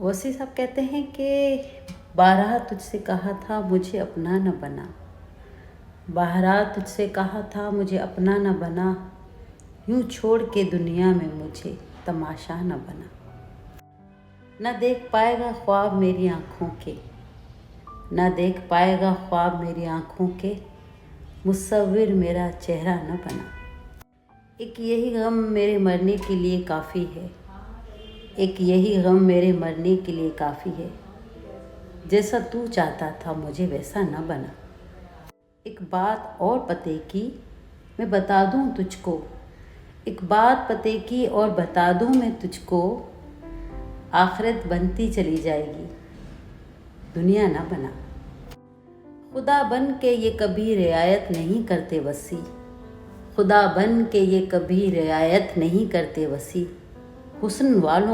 वसी साहब कहते हैं कि बारहा तुझसे कहा था मुझे अपना न बना, बारहा तुझसे कहा था मुझे अपना न बना, यूं छोड़ के दुनिया में मुझे तमाशा न बना। न देख पाएगा ख्वाब मेरी आँखों के, न देख पाएगा ख्वाब मेरी आँखों के, मुसव्विर मेरा चेहरा न बना। एक यही गम मेरे मरने के लिए काफ़ी है, एक यही गम मेरे मरने के लिए काफ़ी है, जैसा तू चाहता था मुझे वैसा न बना। एक बात और पते की मैं बता दूं तुझको, एक बात पते की और बता दूं मैं तुझको, आखिरत बनती चली जाएगी दुनिया न बना। खुदा बन के ये कभी रियायत नहीं करते वसी, खुदा बन के ये कभी रियायत नहीं करते वसी, हुस्न वालों